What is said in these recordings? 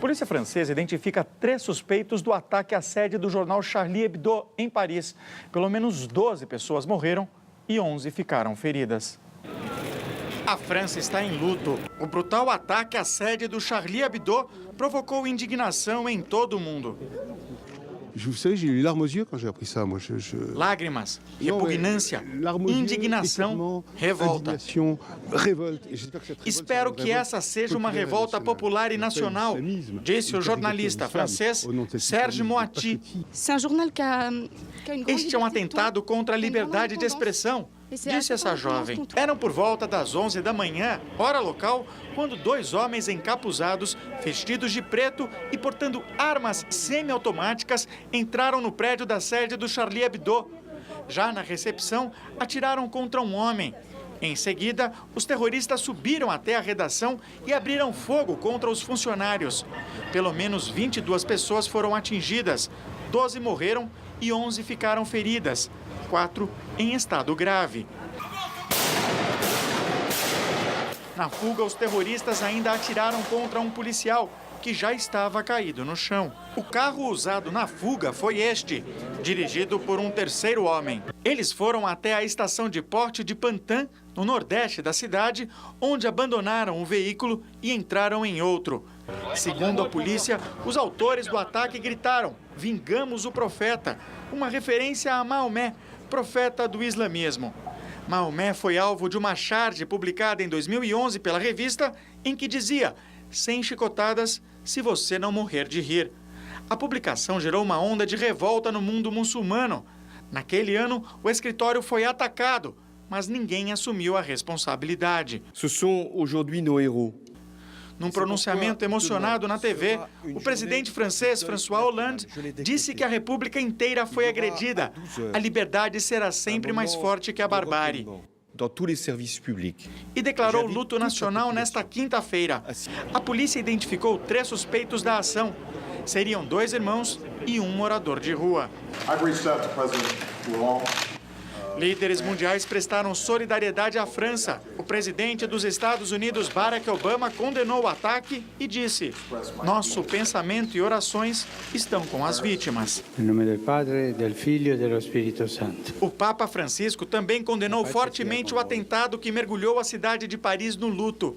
polícia francesa identifica 3 suspeitos do ataque à sede do jornal Charlie Hebdo, em Paris. Pelo menos 12 pessoas morreram e 11 ficaram feridas. A França está em luto. O brutal ataque à sede do Charlie Hebdo provocou indignação em todo o mundo. Vous savez, j'ai eu larmes aux yeux quand j'ai appris ça. Lágrimas, repugnância, indignação, revolta. Espero que essa seja uma revolta popular e nacional, disse o jornalista francês Serge Moati. Este é um atentado contra a liberdade de expressão, disse essa jovem. Eram por volta das 11 da manhã, hora local, quando 2 homens encapuzados, vestidos de preto e portando armas semiautomáticas, entraram no prédio da sede do Charlie Hebdo. Já na recepção, atiraram contra um homem. Em seguida, os terroristas subiram até a redação e abriram fogo contra os funcionários. Pelo menos 22 pessoas foram atingidas, 12 morreram e 11 ficaram feridas, 4 em estado grave. Na fuga, os terroristas ainda atiraram contra um policial, que já estava caído no chão. O carro usado na fuga foi este, dirigido por um terceiro homem. Eles foram até a estação de Porte de Pantin, no nordeste da cidade, onde abandonaram o veículo e entraram em outro. Segundo a polícia, os autores do ataque gritaram: "Vingamos o profeta", uma referência a Maomé, profeta do islamismo. Maomé foi alvo de uma charge publicada em 2011 pela revista, em que dizia: "Sem chicotadas, se você não morrer de rir". A publicação gerou uma onda de revolta no mundo muçulmano. Naquele ano, o escritório foi atacado, mas ninguém assumiu a responsabilidade. Ce sont aujourd'hui nos héros. Num pronunciamento emocionado na TV, o presidente francês François Hollande disse que a República inteira foi agredida. A liberdade será sempre mais forte que a barbárie. E declarou luto nacional nesta quinta-feira. A polícia identificou 3 suspeitos da ação. Seriam 2 irmãos e um morador de rua. Líderes mundiais prestaram solidariedade à França. O presidente dos Estados Unidos, Barack Obama, condenou o ataque e disse: "Nosso pensamento e orações estão com as vítimas". Em nome do Padre, do Filho e do Espírito Santo. O Papa Francisco também condenou fortemente o atentado que mergulhou a cidade de Paris no luto.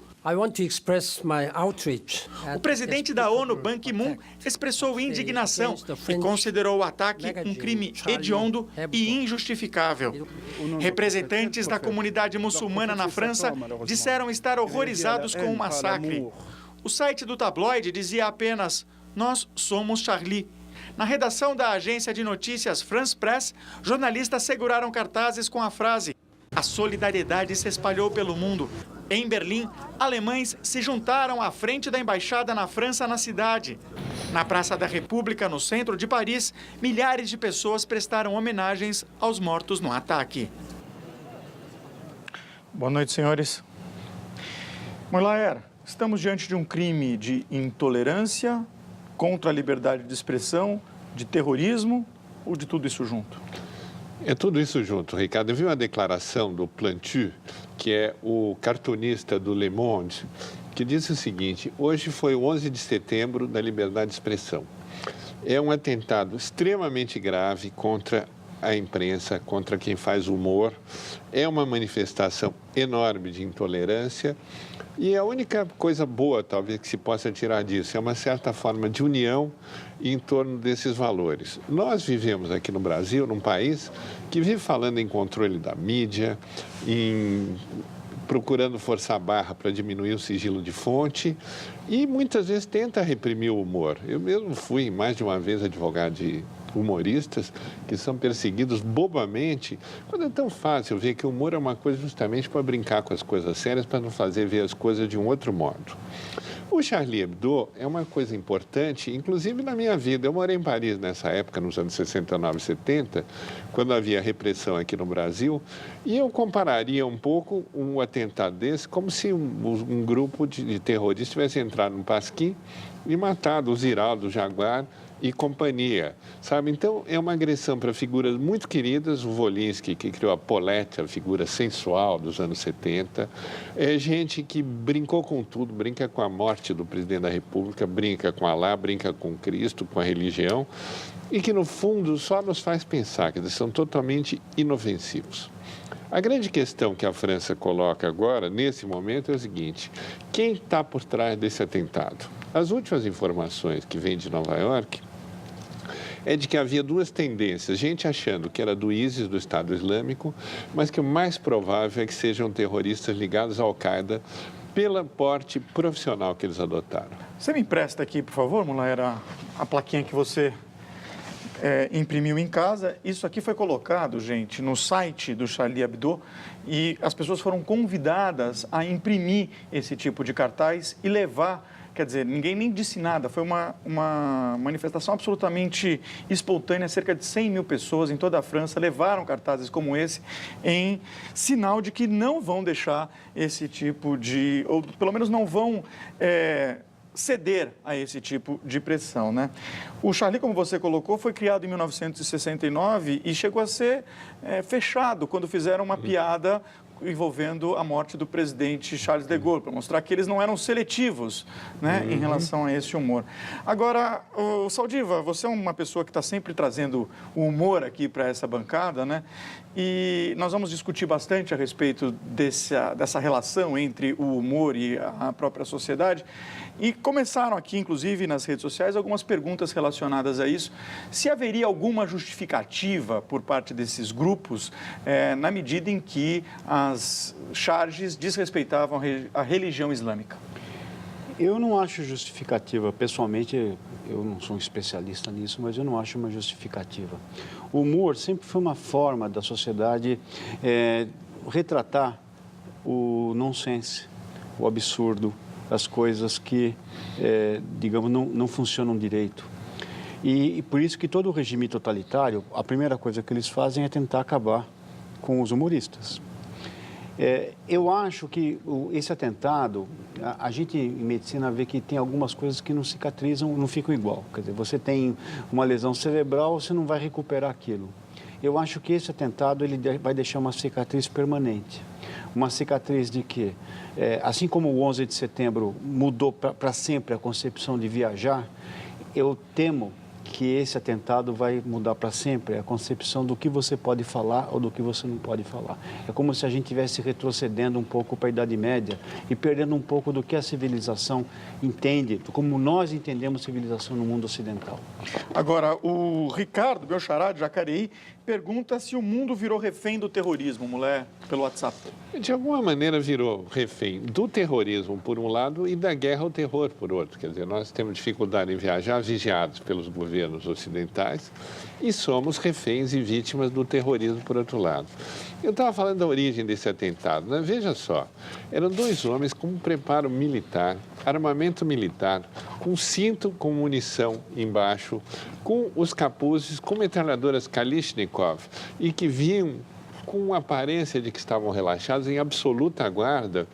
O presidente da ONU, Ban Ki-moon, expressou indignação e considerou o ataque um crime hediondo e injustificável. Representantes da comunidade muçulmana na França disseram estar horrorizados com o massacre. O site do tabloide dizia apenas: "Nós somos Charlie". Na redação da agência de notícias France Press, jornalistas seguraram cartazes com a frase: "A solidariedade se espalhou pelo mundo". Em Berlim, alemães se juntaram à frente da embaixada na França na cidade. Na Praça da República, no centro de Paris, milhares de pessoas prestaram homenagens aos mortos no ataque. Boa noite, senhores. Moulaer, estamos diante de um crime de intolerância, contra a liberdade de expressão, de terrorismo ou de tudo isso junto? É tudo isso junto, Ricardo. Eu vi uma declaração do Plantu, que é o cartunista do Le Monde, que disse o seguinte: hoje foi o 11 de setembro da liberdade de expressão. É um atentado extremamente grave contra a imprensa, contra quem faz humor. É uma manifestação enorme de intolerância e a única coisa boa, talvez, que se possa tirar disso é uma certa forma de união em torno desses valores. Nós vivemos aqui no Brasil, num país que vive falando em controle da mídia, procurando forçar a barra para diminuir o sigilo de fonte e muitas vezes tenta reprimir o humor. Eu mesmo fui mais de uma vez advogado de humoristas que são perseguidos bobamente, quando é tão fácil ver que o humor é uma coisa justamente para brincar com as coisas sérias, para não fazer ver as coisas de um outro modo. O Charlie Hebdo é uma coisa importante, inclusive na minha vida. Eu morei em Paris nessa época, nos anos 69 e 70, quando havia repressão aqui no Brasil, e eu compararia um pouco um atentado desse como se um grupo de terroristas tivesse entrado no Pasquim e matado o Ziraldo, o Jaguar e companhia, sabe? Então, é uma agressão para figuras muito queridas, o Wolinski, que criou a Paulette, a figura sensual dos anos 70, é gente que brincou com tudo, brinca com a morte do presidente da República, brinca com Alá, brinca com Cristo, com a religião, e que, no fundo, só nos faz pensar, que eles são totalmente inofensivos. A grande questão que a França coloca agora, nesse momento, é o seguinte: quem está por trás desse atentado? As últimas informações que vêm de Nova York é de que havia duas tendências, gente achando que era do ISIS, do Estado Islâmico, mas que o mais provável é que sejam terroristas ligados à Al-Qaeda pelo porte profissional que eles adotaram. Você me empresta aqui, por favor, Mulaer, a plaquinha que você imprimiu em casa. Isso aqui foi colocado, gente, no site do Charlie Hebdo e as pessoas foram convidadas a imprimir esse tipo de cartaz e levar. Quer dizer, ninguém nem disse nada, foi uma manifestação absolutamente espontânea, cerca de 100 mil pessoas em toda a França levaram cartazes como esse em sinal de que não vão deixar esse tipo de, ou pelo menos não vão ceder a esse tipo de pressão, né? O Charlie, como você colocou, foi criado em 1969 e chegou a ser fechado quando fizeram uma piada envolvendo a morte do presidente Charles de Gaulle, para mostrar que eles não eram seletivos, né, em relação a esse humor. Agora, Saldiva, você é uma pessoa que está sempre trazendo o humor aqui para essa bancada, né? E nós vamos discutir bastante a respeito dessa relação entre o humor e a própria sociedade. E começaram aqui, inclusive, nas redes sociais, algumas perguntas relacionadas a isso. Se haveria alguma justificativa por parte desses grupos, na medida em que as charges desrespeitavam a religião islâmica? Eu não acho justificativa, pessoalmente, eu não sou um especialista nisso, mas eu não acho uma justificativa. O humor sempre foi uma forma da sociedade retratar o nonsense, o absurdo, as coisas que, digamos, não funcionam direito. E por isso que todo regime totalitário, a primeira coisa que eles fazem é tentar acabar com os humoristas. Eu acho que esse atentado, a gente em medicina vê que tem algumas coisas que não cicatrizam, não ficam igual. Quer dizer, você tem uma lesão cerebral, você não vai recuperar aquilo. Eu acho que esse atentado ele vai deixar uma cicatriz permanente. Uma cicatriz de que, assim como o 11 de setembro mudou para sempre a concepção de viajar, eu temo que esse atentado vai mudar para sempre a concepção do que você pode falar ou do que você não pode falar. É como se a gente estivesse retrocedendo um pouco para a Idade Média e perdendo um pouco do que a civilização entende, como nós entendemos civilização no mundo ocidental. Agora, o Ricardo, meu xará de Jacareí, pergunta se o mundo virou refém do terrorismo, mulher, pelo WhatsApp. De alguma maneira virou refém do terrorismo, por um lado, e da guerra ao terror, por outro. Quer dizer, nós temos dificuldade em viajar, vigiados pelos governos ocidentais, e somos reféns e vítimas do terrorismo, por outro lado. Eu estava falando da origem desse atentado, né? Veja só, eram dois homens com um preparo militar, armamento militar, com cinto com munição embaixo, com os capuzes, com metralhadoras Kalashnikov, e que vinham com aparência de que estavam relaxados em absoluta guarda,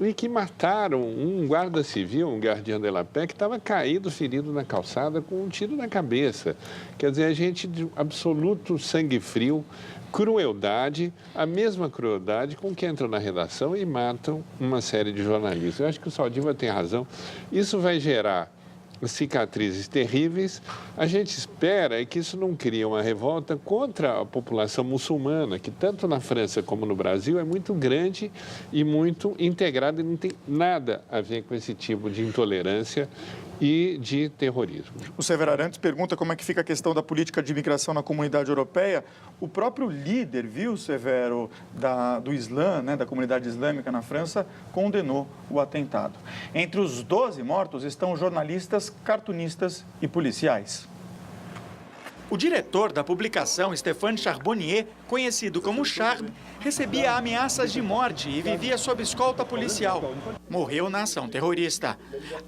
e que mataram um guarda civil, um guardião de la paix, que estava caído, ferido na calçada, com um tiro na cabeça. Quer dizer, a gente de absoluto sangue frio, crueldade, a mesma crueldade com que entram na redação e matam uma série de jornalistas. Eu acho que o Saldiva tem razão. Isso vai gerar cicatrizes terríveis. A gente espera que isso não crie uma revolta contra a população muçulmana, que tanto na França como no Brasil é muito grande e muito integrada e não tem nada a ver com esse tipo de intolerância e de terrorismo. O Severo Arantes pergunta como é que fica a questão da política de imigração na comunidade europeia. O próprio líder, viu, Severo, do Islã, né, da comunidade islâmica na França, condenou o atentado. Entre os 12 mortos estão jornalistas, cartunistas e policiais. O diretor da publicação, Stéphane Charbonnier, conhecido como Charb, recebia ameaças de morte e vivia sob escolta policial. Morreu na ação terrorista.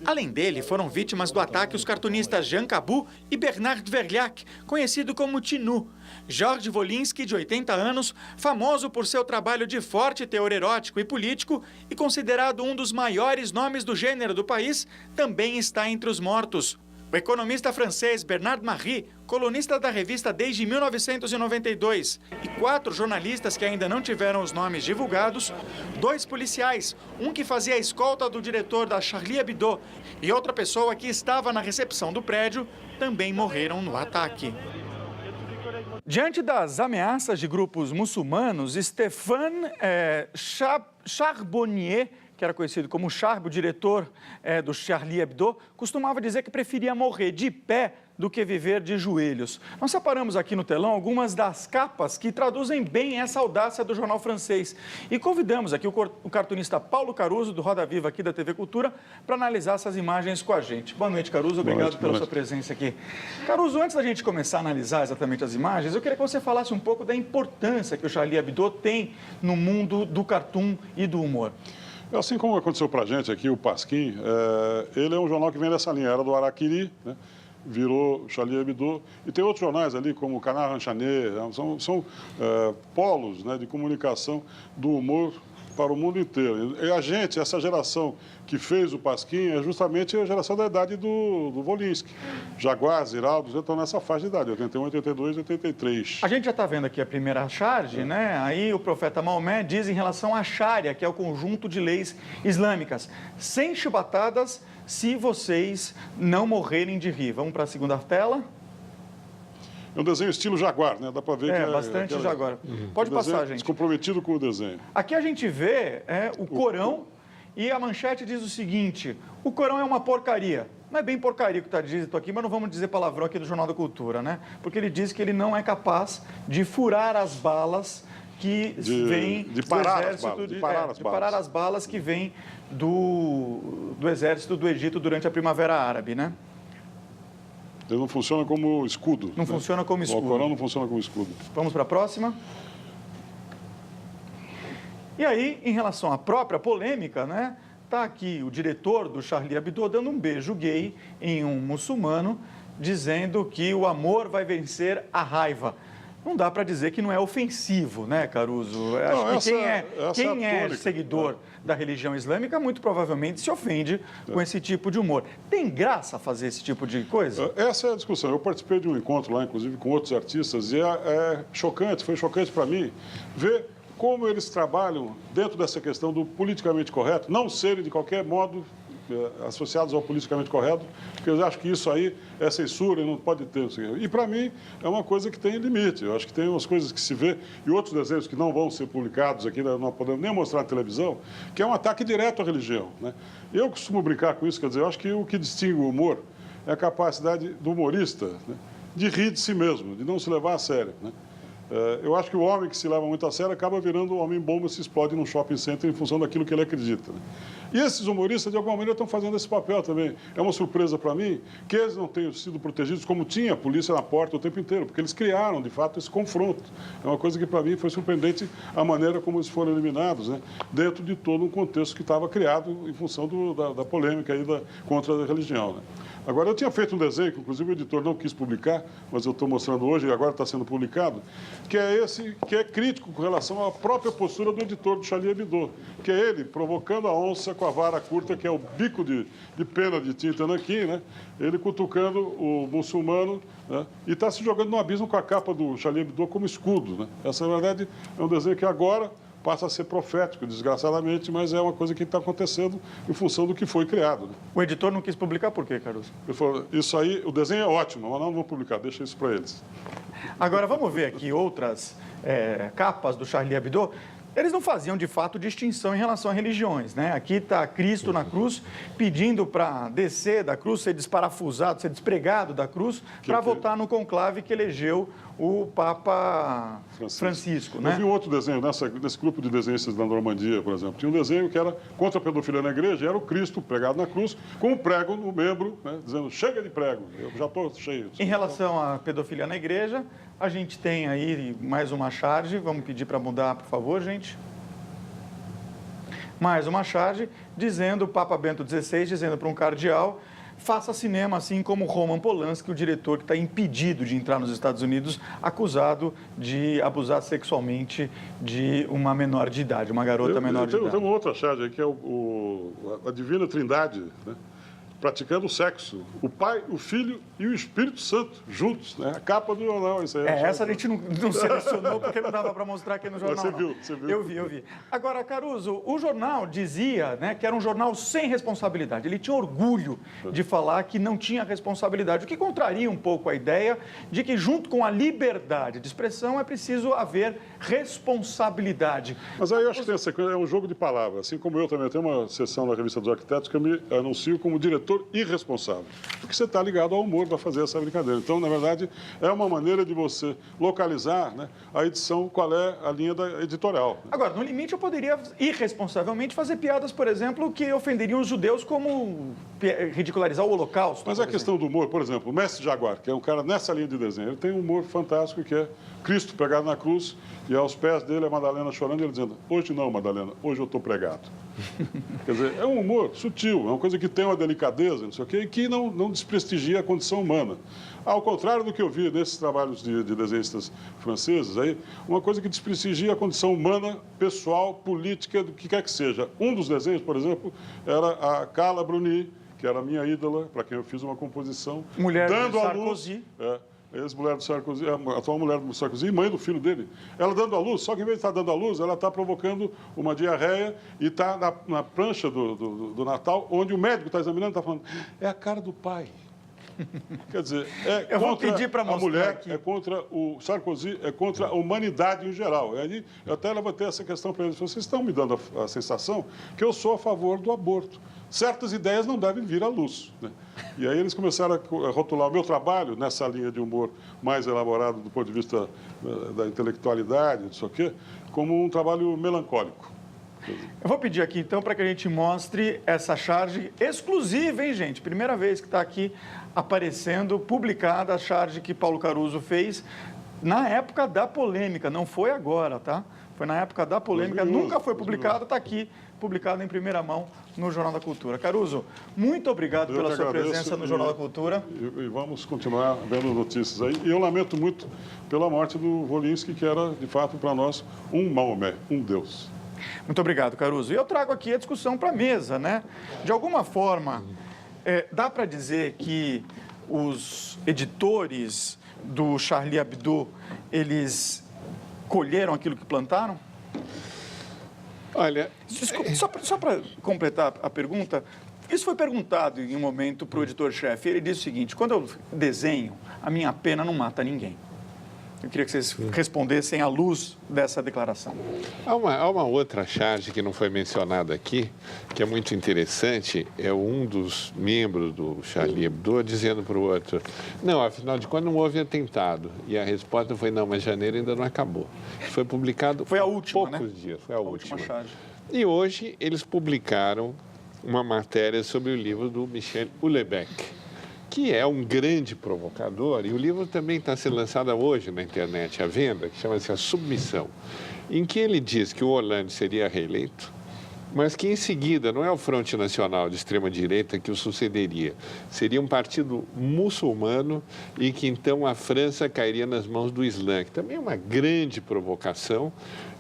Além dele, foram vítimas do ataque os cartunistas Jean Cabou e Bernard Verliac, conhecido como Tinu. Georges Wolinski, de 80 anos, famoso por seu trabalho de forte teor erótico e político e considerado um dos maiores nomes do gênero do país, também está entre os mortos. O economista francês Bernard Marie, colunista da revista desde 1992, e 4 jornalistas que ainda não tiveram os nomes divulgados, 2 policiais, um que fazia a escolta do diretor da Charlie Hebdo e outra pessoa que estava na recepção do prédio, também morreram no ataque. Diante das ameaças de grupos muçulmanos, Stéphane Charbonnier, que era conhecido como Charb, o diretor do Charlie Hebdo, costumava dizer que preferia morrer de pé do que viver de joelhos. Nós separamos aqui no telão algumas das capas que traduzem bem essa audácia do jornal francês. E convidamos aqui o cartunista Paulo Caruso, do Roda Viva aqui da TV Cultura, para analisar essas imagens com a gente. Boa noite, Caruso. Obrigado pela sua presença aqui. Caruso, antes da gente começar a analisar exatamente as imagens, eu queria que você falasse um pouco da importância que o Charlie Hebdo tem no mundo do cartoon e do humor. Assim como aconteceu para a gente aqui, o Pasquim, ele é um jornal que vem dessa linha, era do Araquiri, né? Virou Charlie Hebdo, e tem outros jornais ali, como o Canard Ranchanet, são polos, né, de comunicação do humor para o mundo inteiro. E a gente, essa geração que fez o Pasquim, é justamente a geração da idade do Volinsky. Jaguar, Ziraldo, estão nessa faixa de idade, 81, 82, 83. A gente já está vendo aqui a primeira charge, né? Aí o profeta Maomé diz em relação à Sharia, que é o conjunto de leis islâmicas, sem chibatadas se vocês não morrerem de rir. Vamos para a segunda tela. É um desenho estilo Jaguar, né? Dá para ver que é bastante Jaguar. Pode passar, gente. Descomprometido com o desenho. Aqui a gente vê o Corão e a manchete diz o seguinte: o Corão é uma porcaria. Não é bem porcaria o que está dito aqui, mas não vamos dizer palavrão aqui do Jornal da Cultura, né? Porque ele diz que ele não é capaz de furar as balas que vêm do exército, de parar as balas que vêm do exército do Egito durante a Primavera Árabe, né? Ele não funciona como escudo. Não funciona como escudo. O Corão não funciona como escudo. Vamos para a próxima. E aí, em relação à própria polêmica, né? Está aqui o diretor do Charlie Hebdo dando um beijo gay em um muçulmano, dizendo que o amor vai vencer a raiva. Não dá para dizer que não é ofensivo, né, Caruso? Acho que quem é seguidor da religião islâmica muito provavelmente se ofende com esse tipo de humor. Tem graça fazer esse tipo de coisa? Essa é a discussão. Eu participei de um encontro lá, inclusive, com outros artistas, e é chocante, foi chocante para mim, ver como eles trabalham dentro dessa questão do politicamente correto, não serem de qualquer modo associados ao politicamente correto, porque eu acho que isso aí é censura e não pode ter. E, para mim, é uma coisa que tem limite. Eu acho que tem umas coisas que se vê, e outros desenhos que não vão ser publicados aqui, não podemos nem mostrar na televisão, que é um ataque direto à religião, né? Eu costumo brincar com isso, quer dizer, eu acho que o que distingue o humor é a capacidade do humorista, né, de rir de si mesmo, de não se levar a sério, né? Eu acho que o homem que se leva muito a sério acaba virando um homem bomba, se explode num shopping center em função daquilo que ele acredita, né? E esses humoristas, de alguma maneira, estão fazendo esse papel também. É uma surpresa para mim que eles não tenham sido protegidos como tinha a polícia na porta o tempo inteiro, porque eles criaram, de fato, esse confronto. É uma coisa que, para mim, foi surpreendente a maneira como eles foram eliminados, né, dentro de todo um contexto que estava criado em função da polêmica aí contra a religião, né? Agora, eu tinha feito um desenho, que inclusive o editor não quis publicar, mas eu estou mostrando hoje e agora está sendo publicado, que é crítico com relação à própria postura do editor do Charlie Hebdo, que é ele provocando a onça com a vara curta, que é o bico de pena de tinta nanquim, né? Ele cutucando o muçulmano, né? E está se jogando no abismo com a capa do Charlie Hebdo como escudo, né? Essa, na verdade, é um desenho que agora passa a ser profético, desgraçadamente, mas é uma coisa que está acontecendo em função do que foi criado, né? O editor não quis publicar por quê, Caruso? Ele falou, isso aí, o desenho é ótimo, mas não vou publicar, deixa isso para eles. Agora, vamos ver aqui outras capas do Charlie Hebdo. Eles não faziam, de fato, distinção em relação a religiões, né? Aqui está Cristo na cruz, pedindo para descer da cruz, ser desparafusado, ser despregado da cruz, para votar no conclave que elegeu o Papa Francisco, né? Eu vi um outro desenho, nesse grupo de desenhistas da Normandia, por exemplo. Tinha um desenho que era contra a pedofilia na igreja, era o Cristo pregado na cruz, com um prego no membro, né, dizendo, chega de prego, eu já estou cheio. Em relação à pedofilia na igreja, a gente tem aí mais uma charge, vamos pedir para mudar, por favor, gente. Mais uma charge, dizendo, o Papa Bento XVI, dizendo para um cardeal, faça cinema assim como Roman Polanski, o diretor que está impedido de entrar nos Estados Unidos, acusado de abusar sexualmente de uma menor de idade, uma garota menor de idade. Tem uma outra charge aí, que é a Divina Trindade, né? praticando sexo. O Pai, o Filho e o Espírito Santo juntos, né? A capa do jornal, isso aí. Essa a gente não selecionou porque não dava para mostrar aqui no jornal. Você viu. Eu vi. Agora, Caruso, o jornal dizia, né, que era um jornal sem responsabilidade. Ele tinha orgulho de falar que não tinha responsabilidade, o que contraria um pouco a ideia de que, junto com a liberdade de expressão, é preciso haver responsabilidade. Mas aí eu acho que tem essa coisa, é um jogo de palavras. Assim como eu também tenho uma seção na Revista dos Arquitetos que eu me anuncio como diretor irresponsável. Porque você está ligado ao humor para fazer essa brincadeira. Então, na verdade, é uma maneira de você localizar, né, a edição, qual é a linha da editorial. Agora, no limite, eu poderia irresponsavelmente fazer piadas, por exemplo, que ofenderiam os judeus, como ridicularizar o Holocausto. Mas a questão do humor, por exemplo, o Mestre Jaguar, que é um cara nessa linha de desenho, ele tem um humor fantástico que é Cristo pregado na cruz e aos pés dele a Madalena chorando e ele dizendo: hoje não, Madalena, hoje eu estou pregado. Quer dizer, é um humor sutil, é uma coisa que tem uma delicadeza, não sei o quê, e que não desprestigia a condição humana. Ao contrário do que eu vi nesses trabalhos de desenhistas franceses, aí, uma coisa que desprestigia a condição humana, pessoal, política, do que quer que seja. Um dos desenhos, por exemplo, era a Carla Bruni, que era a minha ídola, para quem eu fiz uma composição. Mulher dando de Sarkozy. Ex-mulher do Sarkozy, a atual mulher do Sarkozy, mãe do filho dele. Ela dando à luz, só que em vez de estar dando à luz, ela está provocando uma diarreia e está na prancha do Natal, onde o médico está examinando e está falando: é a cara do pai. Quer dizer, eu vou contra pedir a mulher, aqui. é contra o Sarkozy, é contra a humanidade em geral. E aí, eu até levantei essa questão para eles. Vocês estão me dando a sensação que eu sou a favor do aborto. Certas ideias não devem vir à luz, né? E aí eles começaram a rotular o meu trabalho nessa linha de humor mais elaborado do ponto de vista da intelectualidade, não sei o quê, como um trabalho melancólico. Eu vou pedir aqui, então, para que a gente mostre essa charge exclusiva, hein, gente? Primeira vez que está aqui aparecendo, publicada, a charge que Paulo Caruso fez na época da polêmica, não foi agora, tá? Foi na época da polêmica, nunca foi publicada, está aqui, publicada em primeira mão no Jornal da Cultura. Caruso, muito obrigado pela sua presença no Jornal da Cultura. E vamos continuar vendo notícias aí. E eu lamento muito pela morte do Wolinski, que era, de fato, para nós, um Maomé, um Deus. Muito obrigado, Caruso. E eu trago aqui a discussão para a mesa, né? De alguma forma, dá para dizer que os editores do Charlie Hebdo, eles colheram aquilo que plantaram? Olha, só para completar a pergunta, isso foi perguntado em um momento para o editor-chefe. Ele disse o seguinte: quando eu desenho, a minha pena não mata ninguém. Eu queria que vocês respondessem à luz dessa declaração. Há uma outra charge que não foi mencionada aqui, que é muito interessante, é um dos membros do Charlie Hebdo dizendo para o outro: não, afinal de contas não houve atentado. E a resposta foi: não, mas janeiro ainda não acabou. Foi publicado foi a última, poucos né? dias. Foi a última charge. E hoje eles publicaram uma matéria sobre o livro do Michel Houellebecq, que é um grande provocador, e o livro também está sendo lançado hoje na internet à venda, que chama-se A Submissão, em que ele diz que o Hollande seria reeleito, mas que em seguida não é o Fronte Nacional de extrema-direita que o sucederia, seria um partido muçulmano e que então a França cairia nas mãos do Islã, que também é uma grande provocação,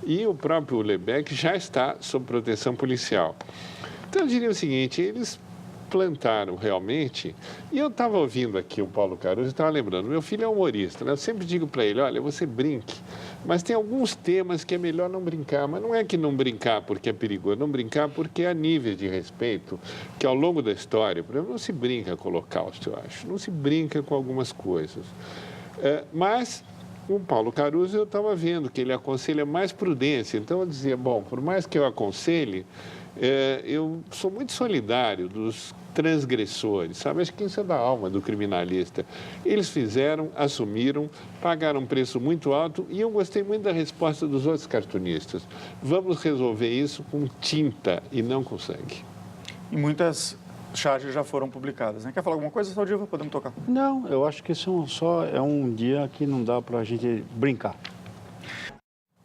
e o próprio Houellebecq já está sob proteção policial. Então eu diria o seguinte: eles plantaram realmente, e eu estava ouvindo aqui o Paulo Caruso e estava lembrando, meu filho é humorista, né? Eu sempre digo para ele: olha, você brinque, mas tem alguns temas que é melhor não brincar, mas não é que não brincar porque é perigoso, não brincar porque há níveis de respeito que ao longo da história, por exemplo, não se brinca com o Holocausto, eu acho, não se brinca com algumas coisas, mas o Paulo Caruso eu estava vendo que ele aconselha mais prudência, então eu dizia, bom, por mais que eu aconselhe, eu sou muito solidário dos transgressores, sabe? Acho que isso é da alma do criminalista. Eles fizeram, assumiram, pagaram um preço muito alto e eu gostei muito da resposta dos outros cartunistas. Vamos resolver isso com tinta e não com sangue. E muitas charges já foram publicadas, né? Quer falar alguma coisa, Saldiva? Podemos tocar? Não, eu acho que isso é um dia que não dá para a gente brincar.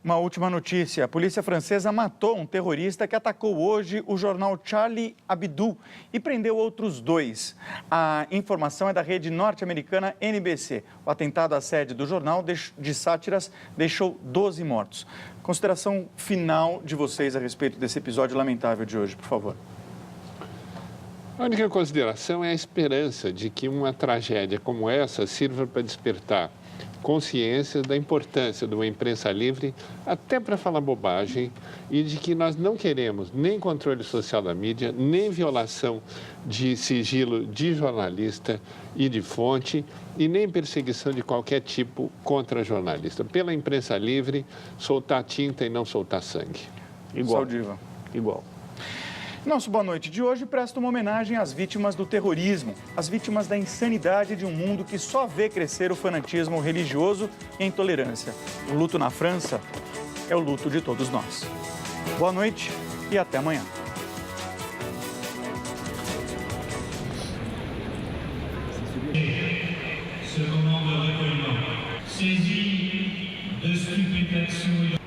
Uma última notícia. A polícia francesa matou um terrorista que atacou hoje o jornal Charlie Hebdo e prendeu outros 2. A informação é da rede norte-americana NBC. O atentado à sede do jornal de sátiras deixou 12 mortos. Consideração final de vocês a respeito desse episódio lamentável de hoje, por favor. A única consideração é a esperança de que uma tragédia como essa sirva para despertar consciência da importância de uma imprensa livre, até para falar bobagem, e de que nós não queremos nem controle social da mídia, nem violação de sigilo de jornalista e de fonte, e nem perseguição de qualquer tipo contra jornalista. Pela imprensa livre, soltar tinta e não soltar sangue. Igual. Saldiva. Igual. Nosso Boa Noite de hoje presta uma homenagem às vítimas do terrorismo, às vítimas da insanidade de um mundo que só vê crescer o fanatismo religioso e a intolerância. O luto na França é o luto de todos nós. Boa noite e até amanhã. Ce moment de recueillement, saisi de stupéfaction.